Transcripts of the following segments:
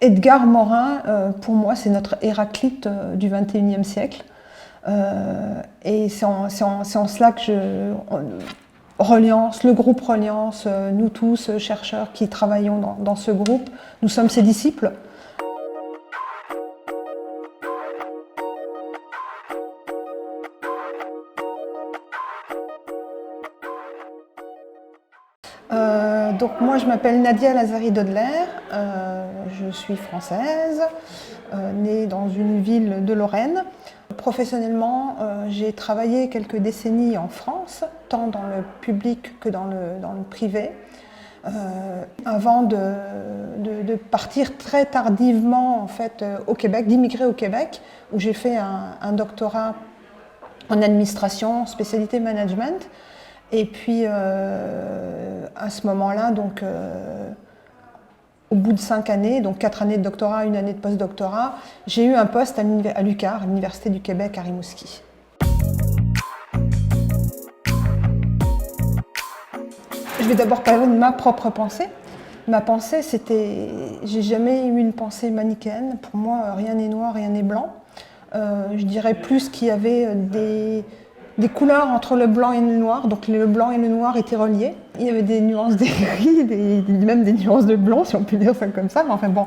Edgar Morin, pour moi, c'est notre Héraclite du XXIe siècle. Et c'est en cela que Reliance, le groupe Reliance, nous tous, chercheurs qui travaillons dans ce groupe, nous sommes ses disciples. Donc moi je m'appelle Nadia Lazari-Dodler, je suis française, née dans une ville de Lorraine. Professionnellement, j'ai travaillé quelques décennies en France, tant dans le public que dans le privé, avant de partir très tardivement en fait, au Québec, d'immigrer au Québec, où j'ai fait un doctorat en administration, spécialité management. Et puis à ce moment-là, donc au bout de 5 années, donc 4 années de doctorat, 1 année de post-doctorat, j'ai eu un poste à l'UQAR, à l'Université du Québec à Rimouski. Je vais d'abord parler de ma propre pensée. Ma pensée, c'était, j'ai jamais eu une pensée manichéenne. Pour moi, rien n'est noir, rien n'est blanc. Je dirais plus qu'il y avait des couleurs entre le blanc et le noir, donc le blanc et le noir étaient reliés. Il y avait des nuances de gris, même des nuances de blanc, si on peut dire ça comme ça, mais enfin bon,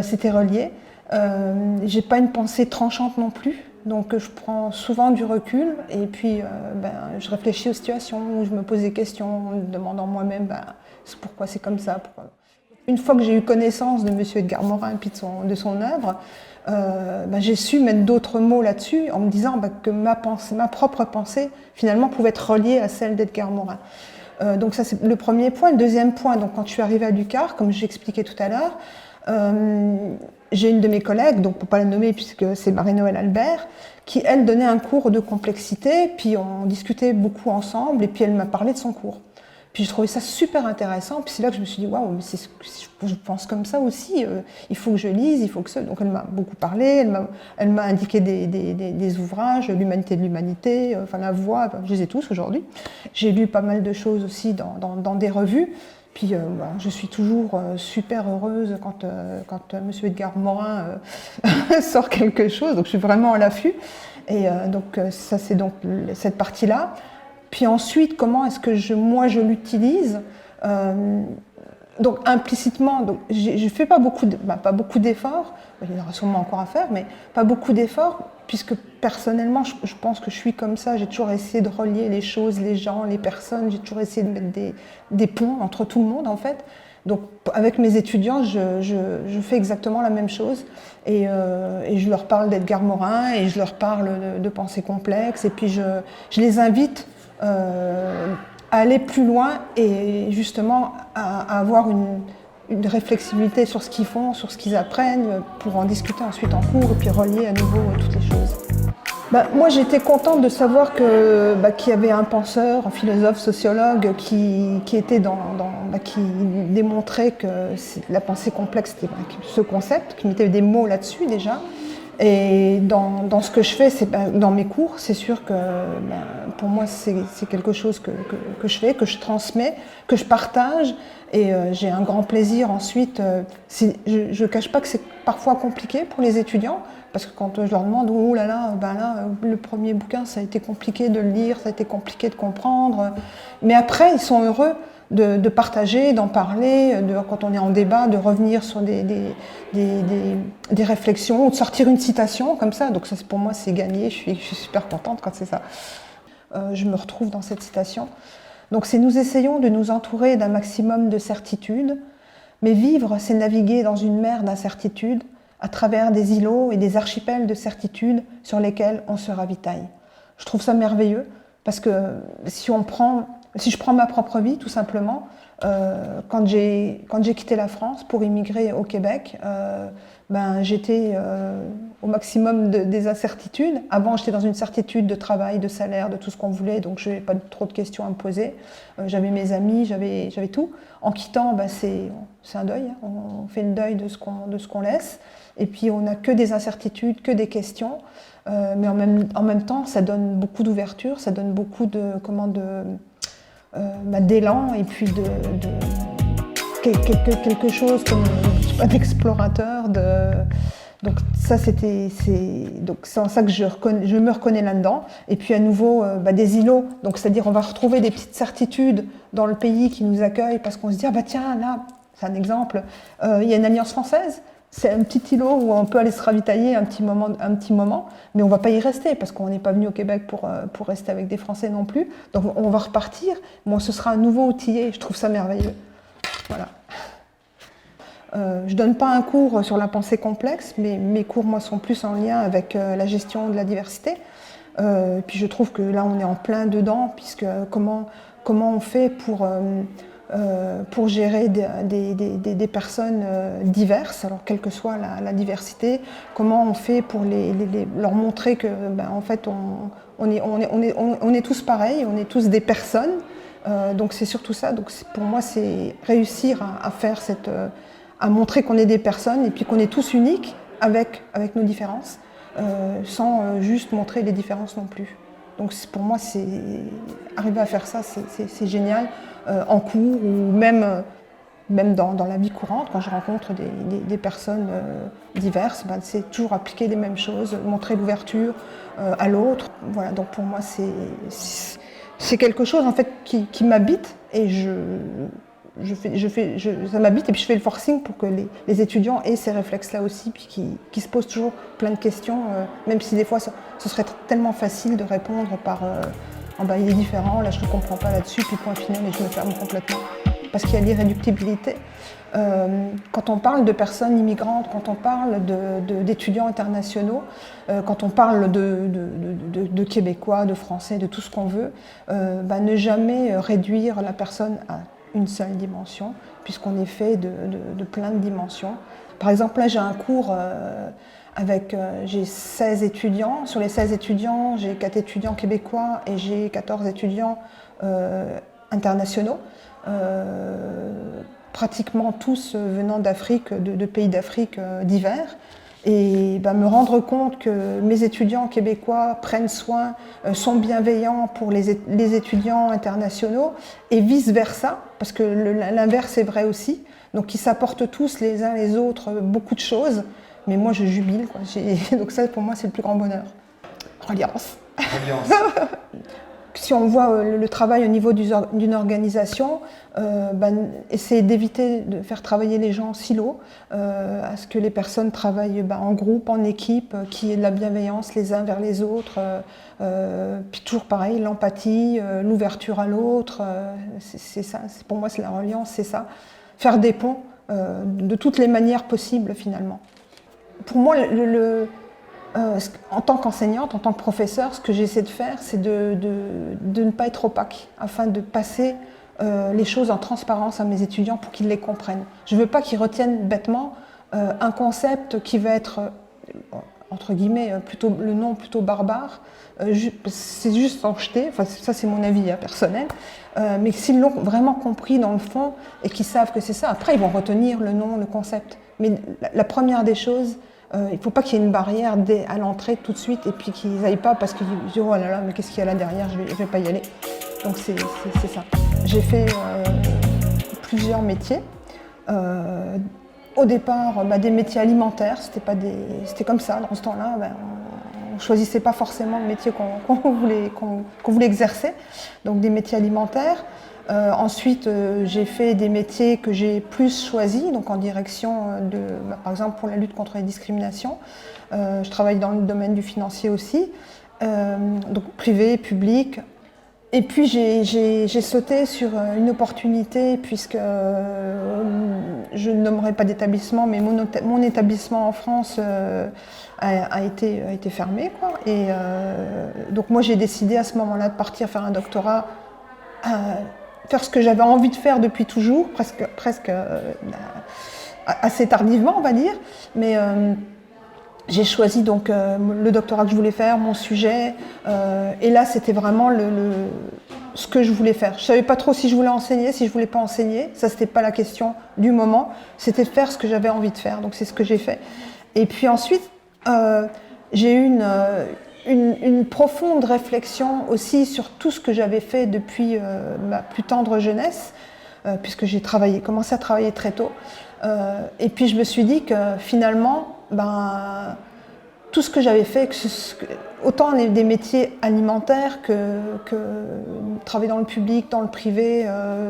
c'était relié. J'ai pas une pensée tranchante non plus, donc je prends souvent du recul et puis je réfléchis aux situations où je me pose des questions, en me demandant moi-même pourquoi c'est comme ça. Pourquoi... Une fois que j'ai eu connaissance de M. Edgar Morin et puis de son œuvre, j'ai su mettre d'autres mots là-dessus en me disant que ma propre pensée, finalement, pouvait être reliée à celle d'Edgar Morin. Donc ça, c'est le premier point. Le deuxième point, donc, quand je suis arrivée à l'UQAR, comme j'expliquais tout à l'heure, j'ai une de mes collègues, donc pour ne pas la nommer puisque c'est Marie-Noëlle Albert, qui, elle, donnait un cours de complexité, puis on discutait beaucoup ensemble, et puis elle m'a parlé de son cours. Puis j'ai trouvé ça super intéressant, puis c'est là que je me suis dit waouh, mais je pense comme ça aussi, il faut que je lise, il faut que ça. Donc elle m'a beaucoup parlé, elle m'a indiqué des ouvrages, l'humanité de l'humanité, enfin la voix, je les ai tous aujourd'hui. J'ai lu pas mal de choses aussi dans des revues. Puis je suis toujours super heureuse quand M. Edgar Morin sort quelque chose, donc je suis vraiment à l'affût. Et donc ça c'est donc cette partie-là. Puis ensuite, comment est-ce que moi je l'utilise donc implicitement, donc, je ne fais pas beaucoup d'efforts, il y en aura sûrement encore à faire, mais pas beaucoup d'efforts, puisque personnellement, je pense que je suis comme ça, j'ai toujours essayé de relier les choses, les gens, les personnes, j'ai toujours essayé de mettre des ponts entre tout le monde en fait. Donc avec mes étudiants, je fais exactement la même chose et je leur parle d'Edgar Morin et je leur parle de pensée complexe et puis je les invite à aller plus loin et justement à avoir une réflexibilité sur ce qu'ils font, sur ce qu'ils apprennent, pour en discuter ensuite en cours et puis relier à nouveau toutes les choses. Moi j'étais contente de savoir qu'il y avait un penseur, un philosophe, sociologue qui était qui démontrait que la pensée complexe c'était ce concept, qui mettait des mots là-dessus déjà. Et dans ce que je fais, dans mes cours, c'est sûr que pour moi c'est quelque chose que je fais, que je transmets, que je partage et j'ai un grand plaisir ensuite. Je ne cache pas que c'est parfois compliqué pour les étudiants parce que quand je leur demande oh là là, le premier bouquin ça a été compliqué de le lire, ça a été compliqué de comprendre, mais après ils sont heureux de partager, d'en parler, quand on est en débat, de revenir sur des réflexions ou de sortir une citation comme ça. Donc ça, pour moi, c'est gagné. Je suis super contente quand c'est ça. Je me retrouve dans cette citation. Donc c'est nous essayons de nous entourer d'un maximum de certitudes, mais vivre, c'est naviguer dans une mer d'incertitudes à travers des îlots et des archipels de certitudes sur lesquels on se ravitaille. Je trouve ça merveilleux parce que si je prends ma propre vie, tout simplement, quand j'ai quitté la France pour immigrer au Québec, j'étais au maximum des incertitudes. Avant, j'étais dans une certitude de travail, de salaire, de tout ce qu'on voulait, donc je n'avais pas trop de questions à me poser. J'avais mes amis, j'avais tout. En quittant, c'est un deuil. Hein. On fait le deuil de ce qu'on laisse. Et puis, on n'a que des incertitudes, que des questions. Mais en même temps, ça donne beaucoup d'ouverture, ça donne beaucoup d'élan et puis quelque chose comme d'explorateur. Donc ça, donc c'est en ça que je me reconnais là-dedans. Et puis à nouveau, des îlots. Donc c'est-à-dire on va retrouver des petites certitudes dans le pays qui nous accueille parce qu'on se dit ah bah tiens là, c'est un exemple. Il y a une alliance française. C'est un petit îlot où on peut aller se ravitailler un petit moment, mais on ne va pas y rester parce qu'on n'est pas venu au Québec pour rester avec des Français non plus. Donc on va repartir. Bon, ce sera un nouveau outillé. Je trouve ça merveilleux. Voilà. Je ne donne pas un cours sur la pensée complexe, mais mes cours, moi, sont plus en lien avec la gestion de la diversité. Puis je trouve que là, on est en plein dedans, puisque comment on fait pour gérer des personnes diverses, alors quelle que soit la diversité, comment on fait pour leur montrer que, en fait, on est tous pareils, on est tous des personnes. Donc c'est surtout ça. Donc pour moi, c'est réussir à faire à montrer qu'on est des personnes et puis qu'on est tous uniques avec nos différences, sans juste montrer les différences non plus. Donc pour moi, arriver à faire ça, c'est génial, en cours ou même dans la vie courante, quand je rencontre des personnes diverses, c'est toujours appliquer les mêmes choses, montrer l'ouverture à l'autre. Voilà, donc pour moi, c'est quelque chose en fait qui m'habite et ça m'habite et puis je fais le forcing pour que les étudiants aient ces réflexes-là aussi, puis qui se posent toujours plein de questions, même si des fois ce serait tellement facile de répondre par il est différent, là je ne comprends pas là-dessus, puis point final et je me ferme complètement. Parce qu'il y a l'irréductibilité. Quand on parle de personnes immigrantes, quand on parle d'étudiants internationaux, quand on parle de Québécois, de Français, de tout ce qu'on veut, ne jamais réduire la personne à une seule dimension, puisqu'on est fait de plein de dimensions. Par exemple, là j'ai un cours j'ai 16 étudiants. Sur les 16 étudiants, j'ai 4 étudiants québécois et j'ai 14 étudiants internationaux. Pratiquement tous venant d'Afrique, de pays d'Afrique divers. Et me rendre compte que mes étudiants québécois prennent soin, sont bienveillants pour les étudiants internationaux et vice-versa, parce que l'inverse est vrai aussi. Donc ils s'apportent tous les uns les autres beaucoup de choses, mais moi je jubile, quoi. Donc ça pour moi c'est le plus grand bonheur. Reliance. Si on voit le travail au niveau d'une organisation, essayer d'éviter de faire travailler les gens en silo, à ce que les personnes travaillent en groupe, en équipe, qu'il y ait de la bienveillance les uns vers les autres, puis toujours pareil, l'empathie, l'ouverture à l'autre, c'est ça, pour moi c'est la reliance, c'est ça. Faire des ponts de toutes les manières possibles finalement. Pour moi, en tant qu'enseignante, en tant que professeur, ce que j'essaie de faire, c'est de ne pas être opaque, afin de passer les choses en transparence à mes étudiants pour qu'ils les comprennent. Je ne veux pas qu'ils retiennent bêtement un concept qui va être, entre guillemets, le nom plutôt barbare. C'est juste en jeter, enfin, ça c'est mon avis personnel, mais s'ils l'ont vraiment compris dans le fond et qu'ils savent que c'est ça, après ils vont retenir le nom, le concept. Mais la première des choses, il ne faut pas qu'il y ait une barrière à l'entrée tout de suite et puis qu'ils n'aillent pas parce qu'ils disent oh là là, mais qu'est-ce qu'il y a là derrière, je vais pas y aller. Donc c'est ça. J'ai fait plusieurs métiers. Au départ, des métiers alimentaires, c'était comme ça. Dans ce temps-là, on ne choisissait pas forcément le métier qu'on voulait exercer. Donc des métiers alimentaires. Ensuite, j'ai fait des métiers que j'ai plus choisis, donc en direction par exemple pour la lutte contre les discriminations. Je travaille dans le domaine du financier aussi, donc privé, public. Et puis j'ai sauté sur une opportunité, puisque je ne nommerai pas d'établissement, mais mon établissement en France a été fermé, quoi. Et donc moi j'ai décidé à ce moment-là de partir faire un doctorat, faire ce que j'avais envie de faire depuis toujours, presque assez tardivement on va dire, mais j'ai choisi donc le doctorat que je voulais faire, mon sujet, et là c'était vraiment ce que je voulais faire. Je ne savais pas trop si je voulais enseigner, si je ne voulais pas enseigner, ça c'était pas la question du moment, c'était de faire ce que j'avais envie de faire, donc c'est ce que j'ai fait. Et puis ensuite, j'ai eu une profonde réflexion aussi sur tout ce que j'avais fait depuis ma plus tendre jeunesse, puisque j'ai commencé à travailler très tôt. Et puis je me suis dit que finalement, tout ce que j'avais fait, autant des métiers alimentaires que travailler dans le public, dans le privé,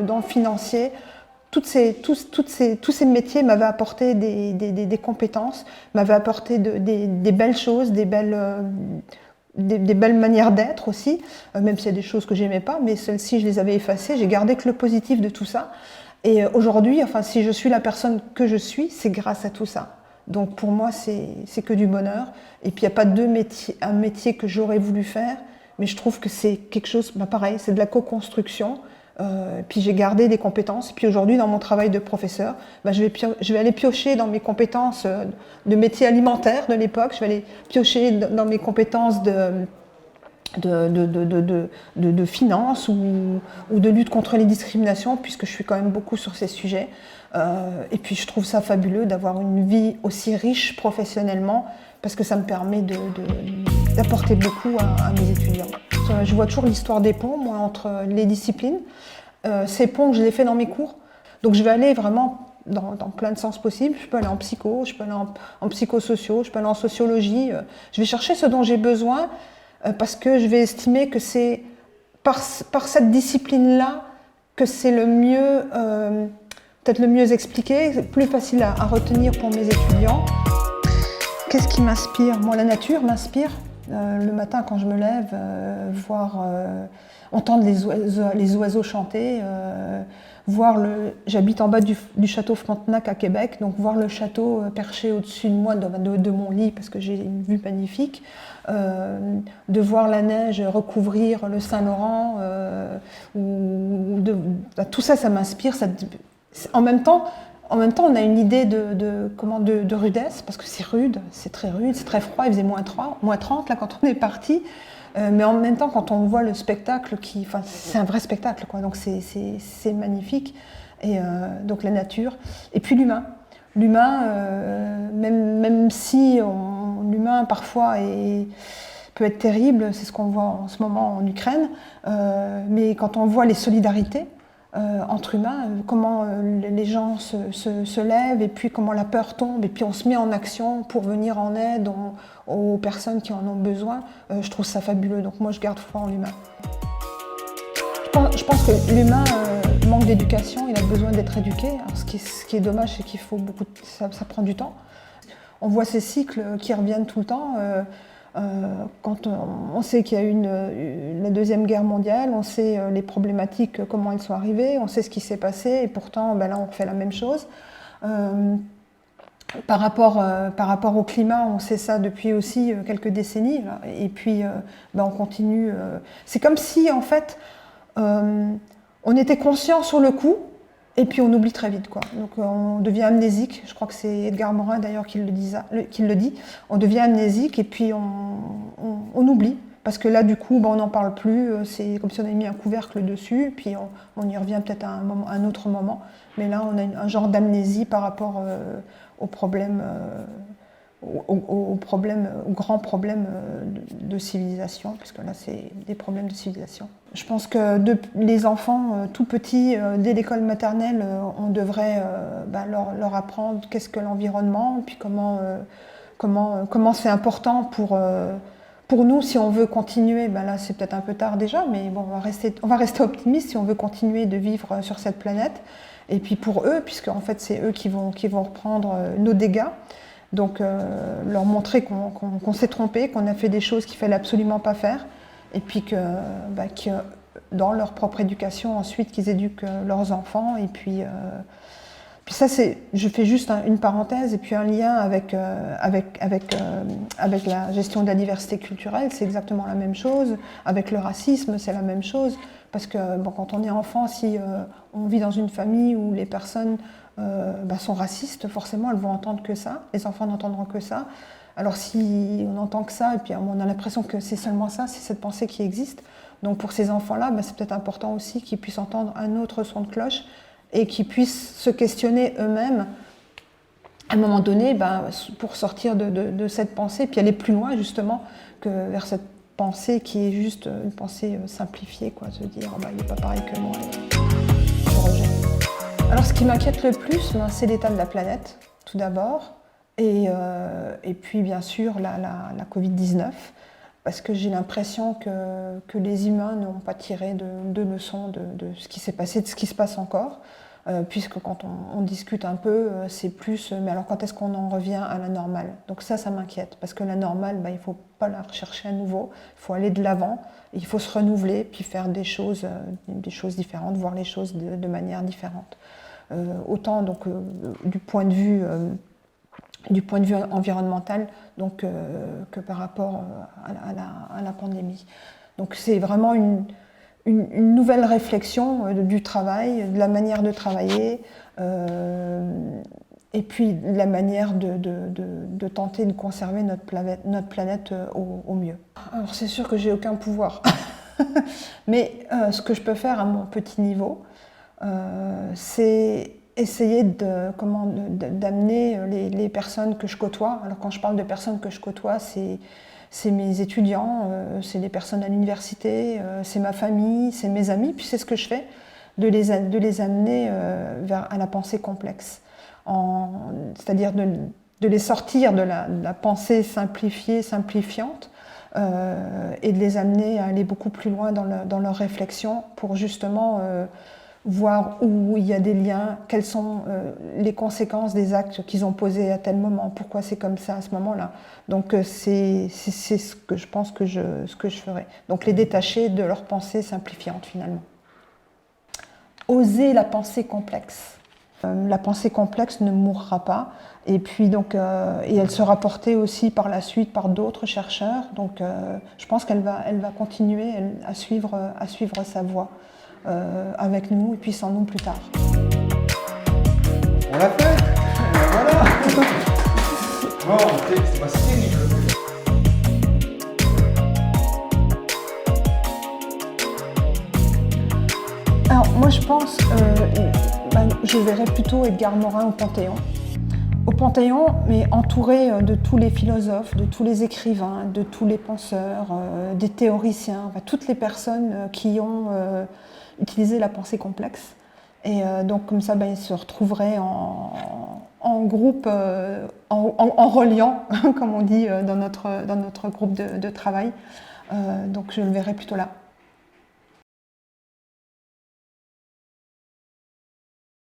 dans le financier, tous ces métiers m'avaient apporté des compétences, m'avaient apporté des belles choses, des belles manières d'être aussi, même s'il y a des choses que j'aimais pas, mais celles-ci je les avais effacées, j'ai gardé que le positif de tout ça. Et aujourd'hui, enfin, si je suis la personne que je suis, c'est grâce à tout ça. Donc pour moi, c'est que du bonheur. Et puis il n'y a pas un métier que j'aurais voulu faire, mais je trouve que c'est quelque chose, pareil, c'est de la co-construction. Puis j'ai gardé des compétences. Puis aujourd'hui, dans mon travail de professeur, je vais aller piocher dans mes compétences de métier alimentaire de l'époque. Je vais aller piocher dans mes compétences de finance ou de lutte contre les discriminations, puisque je suis quand même beaucoup sur ces sujets. Et puis je trouve ça fabuleux d'avoir une vie aussi riche professionnellement, parce que ça me permet d'apporter beaucoup à mes étudiants. Je vois toujours l'histoire des ponts, moi, entre les disciplines. Ces ponts, je les fais dans mes cours. Donc je vais aller vraiment dans plein de sens possibles. Je peux aller en psycho, je peux aller en psychosociaux, je peux aller en sociologie. Je vais chercher ce dont j'ai besoin, parce que je vais estimer que c'est par cette discipline-là que c'est le mieux, peut-être le mieux expliqué, plus facile à retenir pour mes étudiants. Qu'est-ce qui m'inspire? Moi, la nature m'inspire. Le matin, quand je me lève, entendre les oiseaux chanter, j'habite en bas du château Frontenac à Québec, donc voir le château perché au-dessus de moi, de mon lit, parce que j'ai une vue magnifique, de voir la neige recouvrir le Saint-Laurent, tout ça, ça m'inspire. En même temps, on a une idée de rudesse, parce que c'est rude, c'est très rude, c'est très froid, il faisait moins 30 là, quand on est parti. Mais en même temps, quand on voit le spectacle, c'est un vrai spectacle, quoi, donc c'est magnifique. Et donc la nature. Et puis l'humain. Même si l'humain parfois peut être terrible, c'est ce qu'on voit en ce moment en Ukraine, mais quand on voit les solidarités, entre humains, comment les gens se lèvent et puis comment la peur tombe et puis on se met en action pour venir en aide aux personnes qui en ont besoin, je trouve ça fabuleux. Donc moi je garde foi en l'humain. Je pense que l'humain manque d'éducation, il a besoin d'être éduqué. Alors, ce qui est dommage, c'est qu'il faut ça prend du temps. On voit ces cycles qui reviennent tout le temps. Quand on sait qu'il y a eu la Deuxième Guerre mondiale, on sait les problématiques, comment elles sont arrivées, on sait ce qui s'est passé, et pourtant là on fait la même chose. Par rapport au climat, on sait ça depuis aussi quelques décennies, là, et puis on continue. C'est comme si en fait on était conscient sur le coup, et puis on oublie très vite, quoi. Donc on devient amnésique. Je crois que c'est Edgar Morin d'ailleurs qui le dit. On devient amnésique et puis on oublie. Parce que là, du coup, on n'en parle plus. C'est comme si on avait mis un couvercle dessus. Puis on y revient peut-être à un autre moment. Mais là, on a un genre d'amnésie par rapport aux problèmes, aux grands problèmes de civilisation. Puisque là, c'est des problèmes de civilisation. Je pense que les enfants tout petits, dès l'école maternelle, on devrait leur apprendre qu'est-ce que l'environnement, puis comment c'est important pour nous si on veut continuer. Là, c'est peut-être un peu tard déjà, mais bon, on va rester optimiste si on veut continuer de vivre sur cette planète. Et puis pour eux, puisque en fait c'est eux qui vont reprendre nos dégâts. Donc leur montrer qu'on s'est trompé, qu'on a fait des choses qu'il fallait absolument pas faire. Et puis que dans leur propre éducation, ensuite, qu'ils éduquent leurs enfants. Et puis ça, je fais juste une parenthèse et puis un lien avec la gestion de la diversité culturelle. C'est exactement la même chose. Avec le racisme, c'est la même chose. Parce que quand on est enfant, si on vit dans une famille où les personnes sont racistes, forcément, elles vont entendre que ça. Les enfants n'entendront que ça. Alors si on entend que ça, et puis on a l'impression que c'est seulement ça, c'est cette pensée qui existe. Donc pour ces enfants-là, c'est peut-être important aussi qu'ils puissent entendre un autre son de cloche et qu'ils puissent se questionner eux-mêmes à un moment donné pour sortir de cette pensée, puis aller plus loin justement que vers cette pensée qui est juste une pensée simplifiée, quoi, se dire il n'est pas pareil que moi, je rejette. Alors ce qui m'inquiète le plus, c'est l'état de la planète, tout d'abord, et puis bien sûr la Covid-19, parce que j'ai l'impression que les humains n'ont pas tiré de leçons de ce qui s'est passé, de ce qui se passe encore, puisque quand on discute un peu, c'est plus, mais alors quand est-ce qu'on en revient à la normale? Donc ça m'inquiète, parce que la normale, il ne faut pas la rechercher à nouveau, il faut aller de l'avant, il faut se renouveler, puis faire des choses différentes, voir les choses de manière différente. Autant donc, du point de vue environnemental donc, que par rapport à la pandémie. Donc c'est vraiment une nouvelle réflexion du travail, de la manière de travailler, et puis la manière de tenter de conserver notre planète au mieux. Alors c'est sûr que j'ai aucun pouvoir, mais ce que je peux faire à mon petit niveau, c'est essayer d'amener les personnes que je côtoie. Alors quand je parle de personnes que je côtoie, c'est mes étudiants, c'est les personnes à l'université, c'est ma famille, c'est mes amis, puis c'est ce que je fais, de les amener à la pensée complexe. C'est-à-dire de les sortir de la pensée simplifiée, simplifiante, et de les amener à aller beaucoup plus loin dans leur réflexion pour justement voir où il y a des liens, quelles sont les conséquences des actes qu'ils ont posés à tel moment, pourquoi c'est comme ça à ce moment-là. Donc c'est ce que je pense que ce que je ferai. Donc les détacher de leur pensée simplifiante finalement. Oser la pensée complexe. La pensée complexe ne mourra pas, et puis donc et elle sera portée aussi par la suite par d'autres chercheurs. Donc je pense qu'elle va continuer à suivre sa voie. Avec nous et puis sans nous plus tard. On l'a fait. Voilà. Bon, c'est pas si Alors moi je pense, je verrais plutôt Edgar Morin au Panthéon. Au Panthéon, mais entouré de tous les philosophes, de tous les écrivains, de tous les penseurs, des théoriciens, enfin, toutes les personnes qui ont utilisé la pensée complexe. Et donc comme ça, ils se retrouveraient en groupe, en reliant, comme on dit dans notre groupe de travail. Donc je le verrais plutôt là.